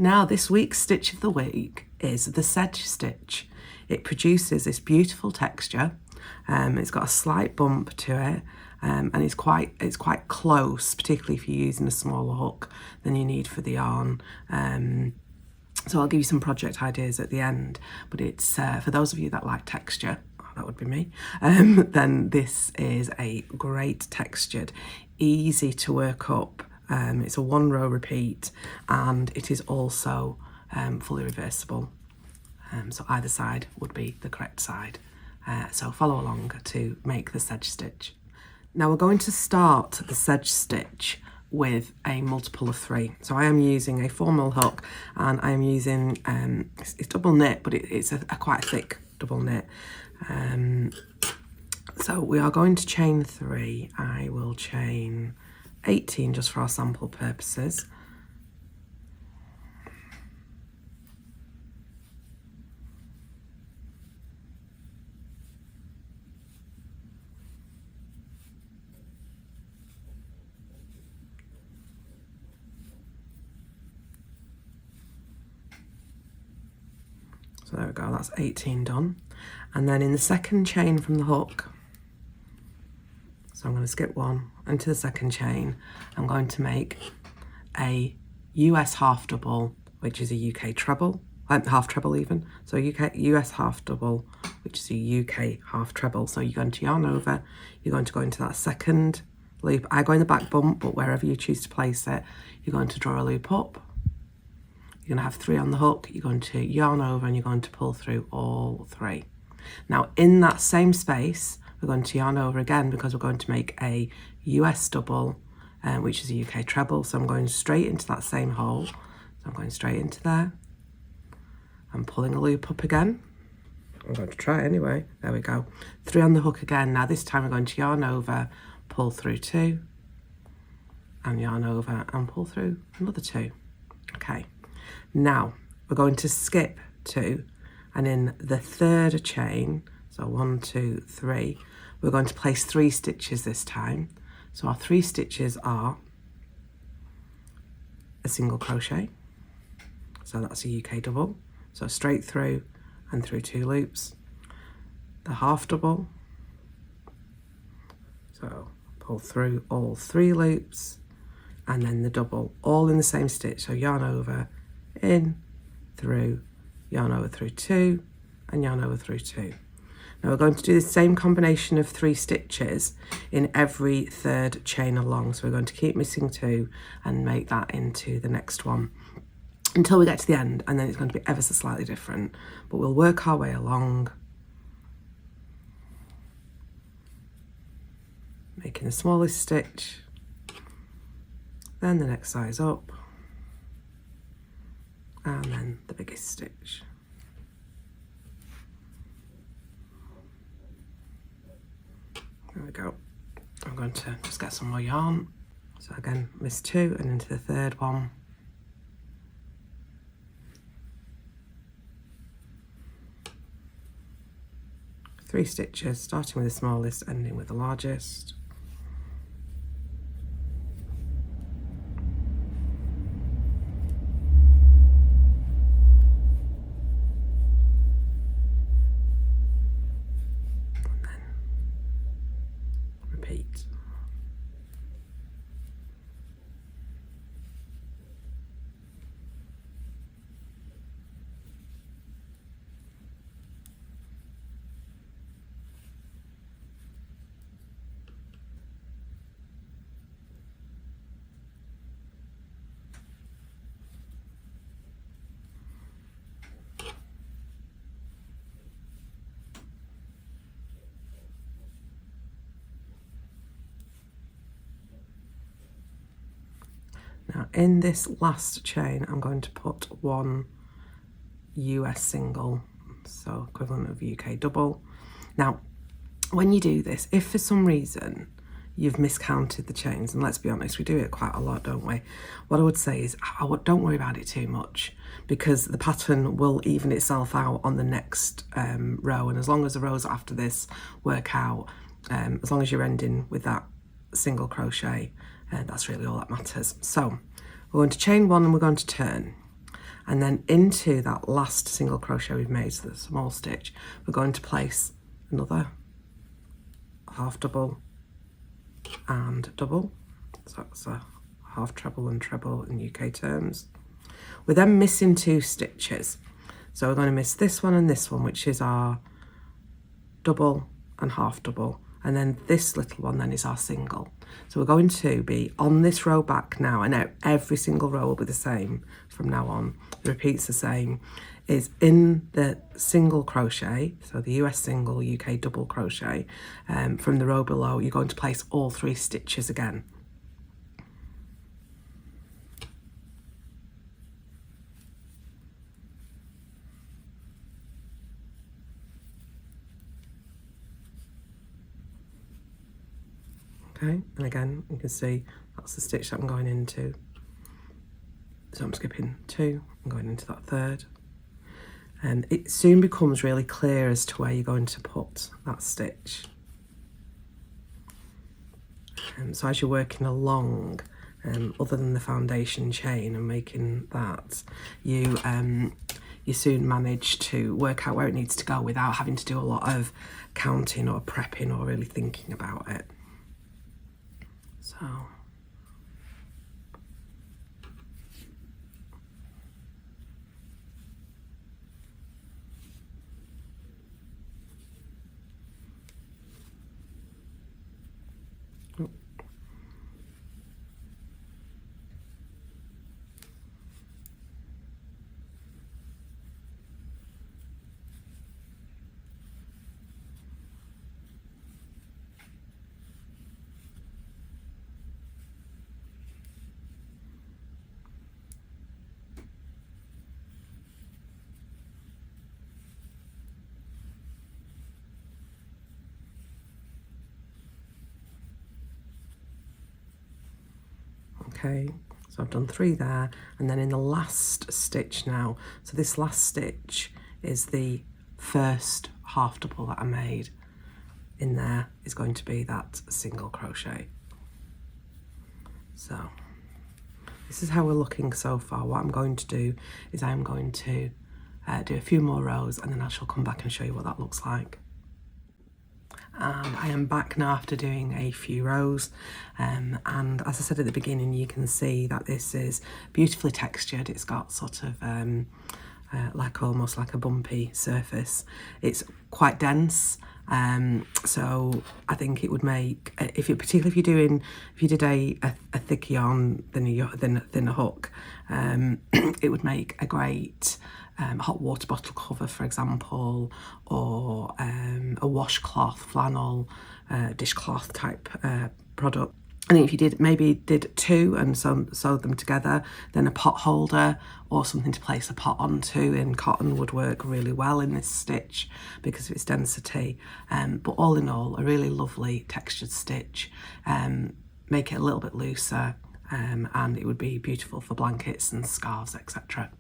Now this week's stitch of the week is the Sedge Stitch. It produces this beautiful texture. It's got a slight bump to it, and it's quite close, particularly if you're using a smaller hook than you need for the yarn. So I'll give you some project ideas at the end, but it's for those of you that like texture, that would be me, then this is a great textured, easy to work up. It's a 1-row repeat, and it is also fully reversible. So either side would be the correct side. So follow along to make the Sedge Stitch. Now we're going to start the Sedge Stitch with a multiple of 3. So I am using a 4mm hook, and I am using, it's double knit, but it's a quite thick double knit. So we are going to chain 3. I will chain 18 just for our sample purposes. So there we go, that's 18 done. And then in the second chain from the hook, so I'm going to skip 1 into the second chain, I'm going to make a US half double, which is a UK treble, half treble even. So US half double, which is a UK half treble. So you're going to yarn over, you're going to go into that second loop. I go in the back bump, but wherever you choose to place it, you're going to draw a loop up. You're going to have 3 on the hook, you're going to yarn over, and you're going to pull through all 3. Now in that same space, we're going to yarn over again because we're going to make a US double, which is a UK treble. So I'm going straight into that same hole. So I'm going straight into there. I'm pulling a loop up again. I'm going to try it anyway. There we go. 3 on the hook again. Now this time we're going to yarn over, pull through 2, and yarn over and pull through another 2. Okay. Now we're going to skip 2, and in the third chain, so 1, 2, 3, we're going to place 3 stitches this time. So our 3 stitches are a single crochet, so that's a UK double, so straight through and through 2 loops, the half double, so pull through all 3 loops, and then the double, all in the same stitch. So yarn over, in, through, yarn over through 2, and yarn over through 2. Now we're going to do the same combination of 3 stitches in every third chain along. So we're going to keep missing 2 and make that into the next one until we get to the end, and then it's going to be ever so slightly different. But we'll work our way along, making the smallest stitch, then the next size up, and then the biggest stitch. There we go. I'm going to just get some more yarn. So again, miss 2 and into the third one. Three stitches, starting with the smallest, ending with the largest. Repeat. Now in this last chain, I'm going to put 1 US single, so equivalent of UK double. Now, when you do this, if for some reason you've miscounted the chains, and let's be honest, we do it quite a lot, don't we? What I would say is, don't worry about it too much, because the pattern will even itself out on the next row, and as long as the rows after this work out, as long as you're ending with that single crochet, that's really all that matters. So we're going to chain 1 and we're going to turn. and then into that last single crochet we've made, so the small stitch, we're going to place another half double and double, so that's a half treble and treble in UK terms. We're then missing 2 stitches, so we're going to miss this one and this one, which is our double and half double, and then this little one then is our single. So we're going to be on this row back now, and every single row will be the same from now on. It repeats the same, is in the single crochet, so the US single, UK double crochet, from the row below, you're going to place all 3 stitches again. Okay, and again, you can see that's the stitch that I'm going into. So I'm skipping 2 and going into that 3rd. And it soon becomes really clear as to where you're going to put that stitch. So as you're working along, other than the foundation chain and making that, you soon manage to work out where it needs to go without having to do a lot of counting or prepping or really thinking about it. So okay, so I've done 3 there, and then in the last stitch now, so this last stitch is the first half double that I made. In there is going to be that single crochet. So this is how we're looking so far. What I'm going to do is I'm going to do a few more rows, and then I shall come back and show you what that looks like. And I am back now after doing a few rows, and as I said at the beginning, you can see that this is beautifully textured. It's got sort of like almost like a bumpy surface. It's quite dense, so I think it would make, particularly if you did a thick yarn than a hook, it would make a great hot water bottle cover, for example, or a washcloth, flannel, dishcloth type product. I think if you maybe did 2 and sewed them together, then a pot holder or something to place a pot onto in cotton would work really well in this stitch because of its density. But all in all, a really lovely textured stitch. Make it a little bit looser, and it would be beautiful for blankets and scarves, etc.